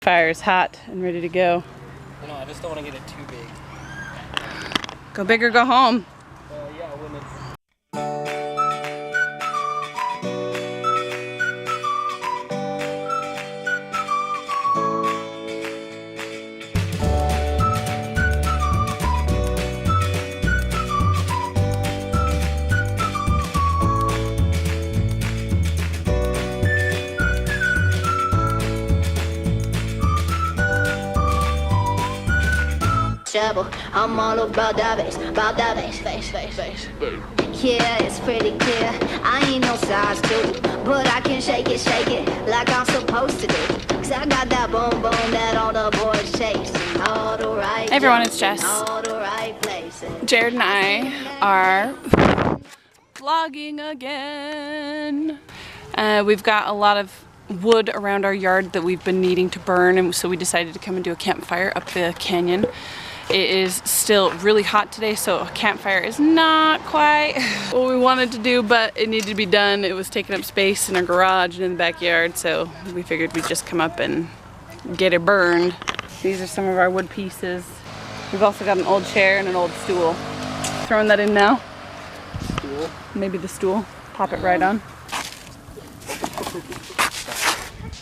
Fire's hot and ready to go. You know, I just don't want to get it too big. Go big or go home. Yeah, when it's... I'm all about that bass, bass. Yeah, it's pretty clear. I ain't no size 2, but I can shake it like I'm supposed to do. Cause I got that boom boom that all the boys chase. All the right. Hey everyone, it's Jess. All the right places. Jared and I are vlogging again. We've got a lot of wood around our yard that we've been needing to burn, and so we decided to come and do a campfire up the canyon. It is still really hot today, so a campfire is not quite what we wanted to do, but it needed to be done. It was taking up space in our garage and in the backyard, so we figured we'd just come up and get it burned. These are some of our wood pieces. We've also got an old chair and an old stool. Throwing that in now. Stool? Maybe the stool. Pop it right on.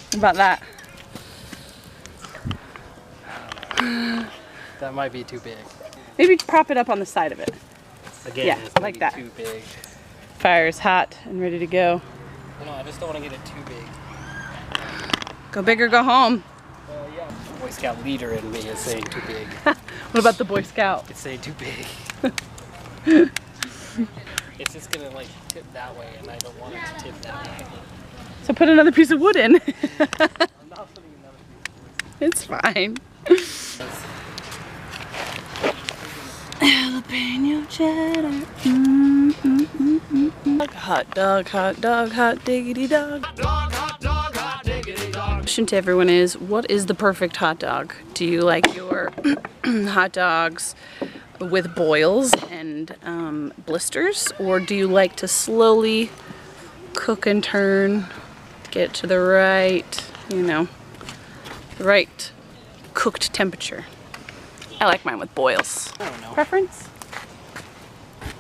What about that? That might be too big. Maybe prop it up on the side of it. Again, yeah, it's like that. Too big. Fire's hot and ready to go. You know, I just don't want to get it too big. Go big or go home. Yeah. The Boy Scout leader in me is saying too big. What about the Boy Scout? It's saying too big. It's just gonna like tip that way, and I don't want it to tip that way. So put another piece of wood in. I'm not putting another piece of wood. It's fine. Jalapeno cheddar. Hot dog, hot dog, hot diggity dog. Hot diggity dog. Question to everyone is, what is the perfect hot dog? Do you like your hot dogs with boils and blisters, or do you like to slowly cook and turn, get to the right, you know, the right cooked temperature? I like mine with boils. I don't know. Preference?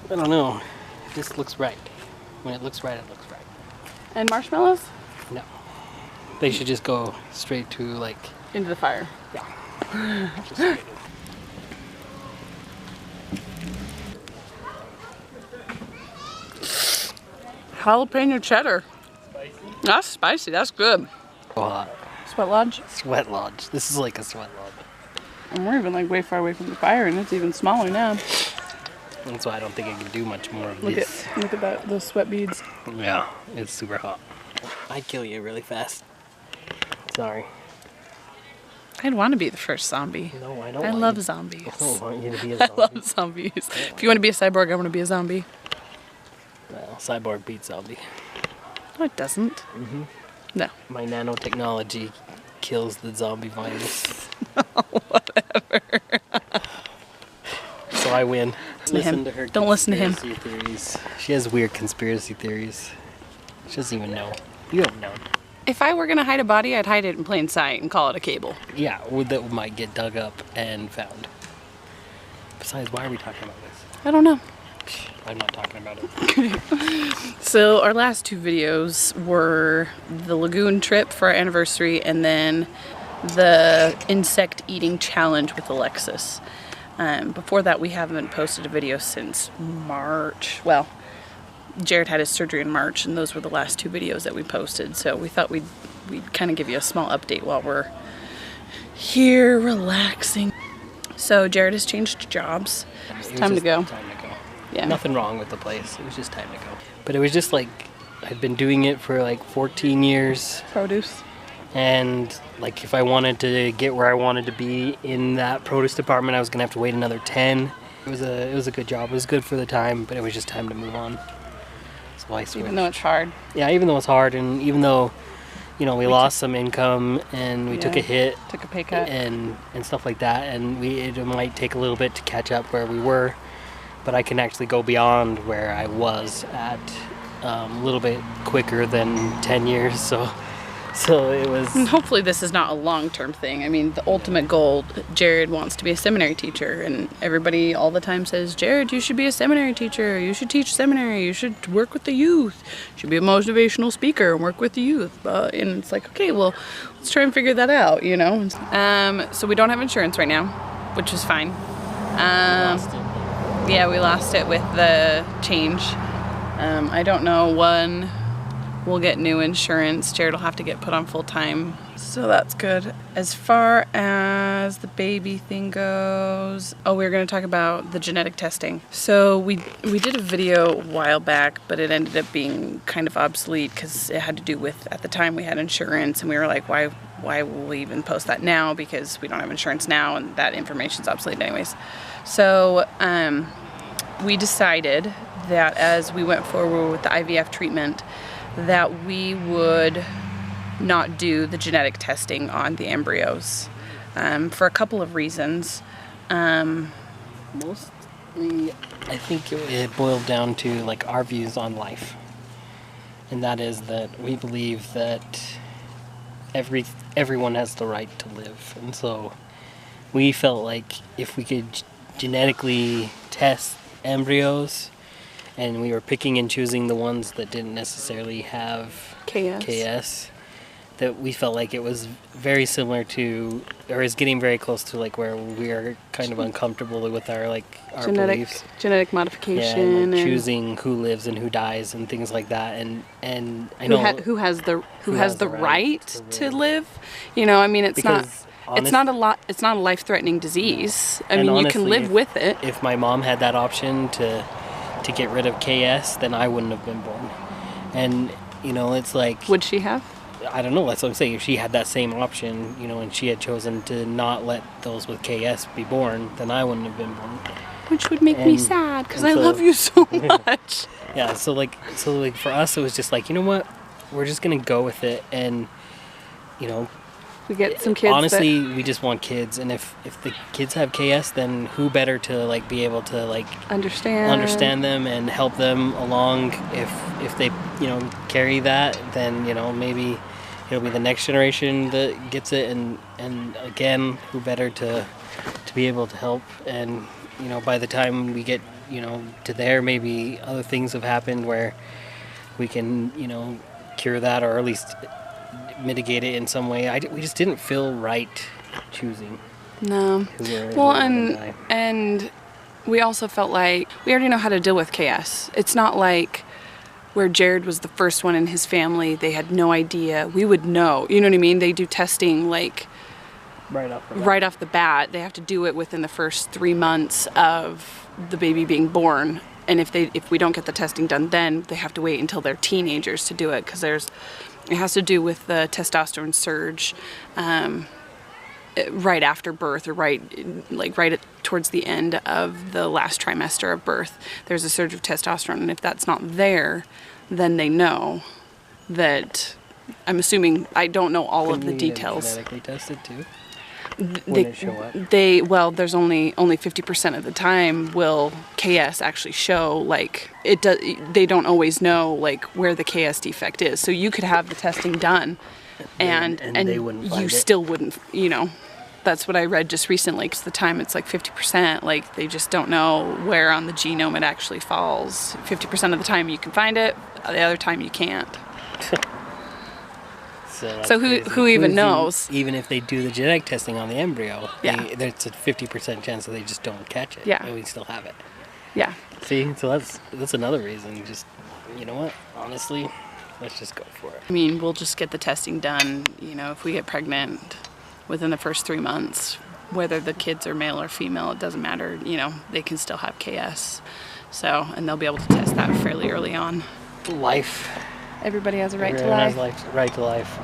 I don't know. This looks right. When it looks right, it looks right. And marshmallows? No. They should just go straight to like... Into the fire. Yeah. Just straight in. Jalapeno cheddar. Spicy? That's spicy. That's good. Hot. Sweat lodge? Sweat lodge. This is like a sweat lodge. And we're even like way far away from the fire, and it's even smaller now. That's why I don't think I can do much more of Look this. at that, those sweat beads. Yeah, it's super hot. I'd kill you really fast. Sorry. I'd want to be the first zombie. No, I don't. I love zombies. I don't want you to be a I zombie. love zombies. If you want to be a cyborg, I want to be a zombie. Well, cyborg beats zombie. No, it doesn't. Mm-hmm. No. My nanotechnology kills the zombie virus. Whatever. So I win. Listen to him. Don't listen to him. Theories. She has weird conspiracy theories. She doesn't even know. You don't know. If I were gonna hide a body, I'd hide it in plain sight and call it a cable. Yeah, that might get dug up and found. Besides, why are we talking about this? I don't know. I'm not talking about it. So our last two videos were the lagoon trip for our anniversary, and then the insect eating challenge with Alexis. Before that, we haven't posted a video since March. Well, Jared had his surgery in March, and those were the last two videos that we posted. So we thought we'd kind of give you a small update while we're here relaxing. So Jared has changed jobs. It's time to go. Time to go. Yeah. Nothing wrong with the place. It was just time to go. But it was just like, I'd been doing it for like 14 years. Produce. And like if I wanted to get where I wanted to be in that produce department, I was gonna have to wait another 10. It was a good job. It was good for the time, but it was just time to move on. So I switched. Even though it's hard. Yeah, even though it's hard, and even though, you know, we lost some income and we took a hit. Took a pay cut. And stuff like that, and it might take a little bit to catch up where we were, but I can actually go beyond where I was at a little bit quicker than 10 years, so So it was. And hopefully this is not a long-term thing. I mean, the ultimate goal, Jared wants to be a seminary teacher, and everybody all the time says, Jared, you should be a seminary teacher. You should teach seminary. You should work with the youth. You should be a motivational speaker and work with the youth. And it's like, okay, well, let's try and figure that out, you know? So we don't have insurance right now, which is fine. Yeah, we lost it with the change. I don't know when we'll get new insurance. Jared will have to get put on full time, so that's good. As far as the baby thing goes, oh, we were going to talk about the genetic testing. So we did a video a while back, but it ended up being kind of obsolete because it had to do with, at the time we had insurance, and we were like, why will we even post that now, because we don't have insurance now and that information's obsolete anyways. So we decided that as we went forward with the IVF treatment, that we would not do the genetic testing on the embryos for a couple of reasons. Mostly, I think it boiled down to like our views on life, and that is that we believe that everyone has the right to live, and so we felt like if we could genetically test embryos, and we were picking and choosing the ones that didn't necessarily have KS, that we felt like it was very similar to, or is getting very close to, like where we are kind of uncomfortable with our beliefs. Genetic modification, yeah, and like choosing who lives and who dies and things like that, and I know who has the right to live. You know, I mean, it's not a life-threatening disease. I mean, honestly, you can live with it. If my mom had that option to get rid of KS, then I wouldn't have been born. And you know, it's like, would she have? I don't know, that's what I'm saying. If she had that same option, you know, and she had chosen to not let those with KS be born, then I wouldn't have been born. Which would make me sad, because I love you so much. Yeah, so for us, it was just like, you know what, we're just gonna go with it, and you know, we get some kids. Honestly, we just want kids, and if the kids have KS, then who better to like be able to like understand them and help them along. If they, you know, carry that, then, you know, maybe it'll be the next generation that gets it, and again, who better to be able to help. And you know, by the time we get, you know, to there, maybe other things have happened where we can, you know, cure that, or at least mitigate it in some way. We just didn't feel right choosing. No. Well, and we also felt like we already know how to deal with KS. It's not like where Jared was the first one in his family, they had no idea. We would know. You know what I mean? They do testing like right off the bat. They have to do it within the first 3 months of the baby being born. And if we don't get the testing done then, they have to wait until they're teenagers to do it, because it has to do with the testosterone surge right after birth, or right towards the end of the last trimester of birth. There's a surge of testosterone, and if that's not there, then they know that. I'm assuming, I don't know all of the details. Genetically tested too? There's only 50% of the time will KS actually show, like it does. They don't always know like where the KS defect is. So you could have the testing done, and they wouldn't find you it. Still wouldn't. You know, that's what I read just recently. Because the time it's like 50%. Like they just don't know where on the genome it actually falls. 50% of the time you can find it. The other time you can't. So who even knows? Even if they do the genetic testing on the embryo, there's a 50% chance that they just don't catch it. Yeah. And we still have it. Yeah. See, so that's another reason. Just, you know what? Honestly, let's just go for it. I mean, we'll just get the testing done. You know, if we get pregnant within the first 3 months, whether the kids are male or female, it doesn't matter. You know, they can still have KS. So, and they'll be able to test that fairly early on. Life. Everybody has a right to life. life. Everyone has right to life.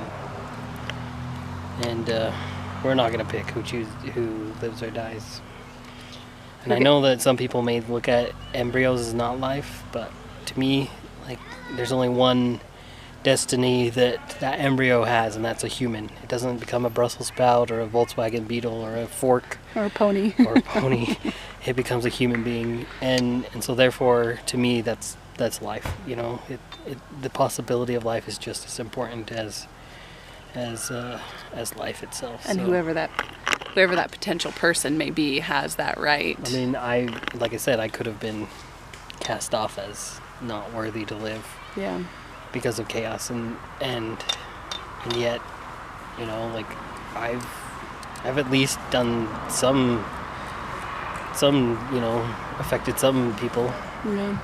And we're not going to pick who lives or dies. And I know that some people may look at embryos as not life, but to me, like, there's only one destiny that embryo has, and that's a human. It doesn't become a Brussels sprout or a Volkswagen Beetle or a fork. Or a pony. It becomes a human being. And so therefore, to me, that's life. You know, the possibility of life is just as important as as life itself. And so. whoever that potential person may be has that right. I mean, like I said, I could have been cast off as not worthy to live. Yeah. Because of chaos, and yet, you know, like I've at least done some, you know, affected some people. Yeah.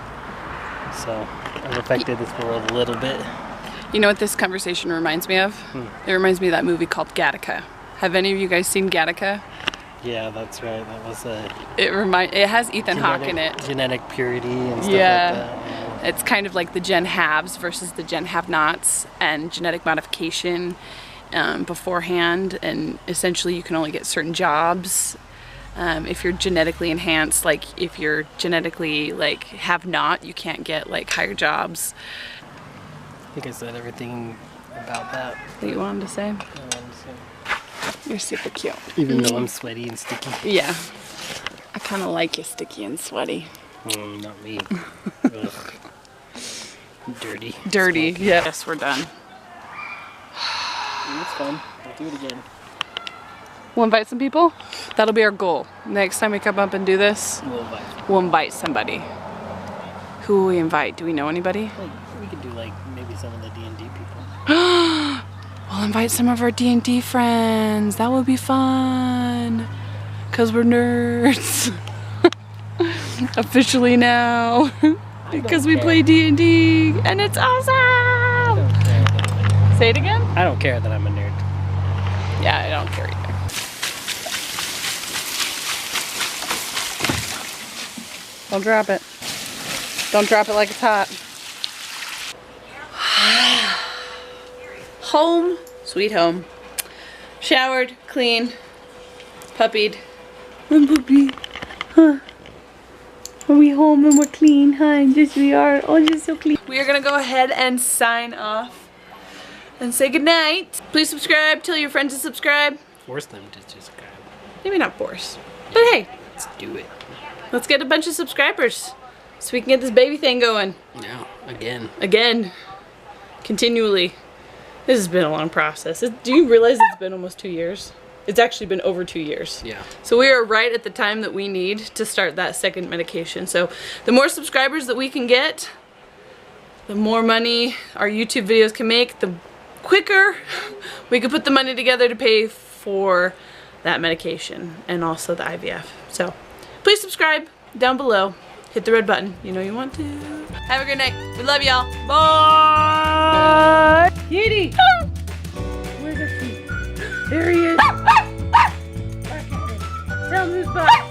So I've affected this world a little bit. You know what this conversation reminds me of? It reminds me of that movie called Gattaca. Have any of you guys seen Gattaca? Yeah, that's right. That was a. It has Ethan Hawke in it. Genetic purity and stuff Yeah. like that. It's kind of like the Gen Haves versus the Gen Have-Nots, and genetic modification beforehand, and essentially you can only get certain jobs if you're genetically enhanced. Like if you're genetically like have-not, you can't get like higher jobs. I think I said everything about that. That you wanted to say? You're super cute. Even though I'm sweaty and sticky. Yeah. I kind of like you sticky and sweaty. Not me. Ugh. Dirty. Dirty. Yeah. Yes, we're done. It's fun. I'll do it again. We'll invite some people? That'll be our goal. Next time we come up and do this, we'll invite somebody. Who will we invite? Do we know anybody? Like, we could do like maybe some of the D&D people. We'll invite some of our D&D friends. That would be fun. Because we're nerds. Officially now. Because we play D&D and it's awesome. Say it again? I don't care that I'm a nerd. Yeah, I don't care either. Don't drop it. Don't drop it like it's hot. Home, sweet home. Showered, clean, puppied. I'm puppy. Huh. Are we home and we're clean? Hi, yes we are. Oh, just so clean. We are gonna go ahead and sign off and say goodnight. Please subscribe. Tell your friends to subscribe. Force them to subscribe. Maybe not force. But hey, Let's do it. let's get a bunch of subscribers so we can get this baby thing going. Yeah, again. Again. Continually. This has been a long process. Do you realize it's been almost 2 years? It's actually been over 2 years. Yeah. So we are right at the time that we need to start that second medication. So the more subscribers that we can get, the more money our YouTube videos can make, the quicker we can put the money together to pay for that medication and also the IVF. So please subscribe down below. Hit the red button. You know you want to. Have a good night. We love y'all. Bye. Kitty. Where's our feet? There he is. Tell him who's back.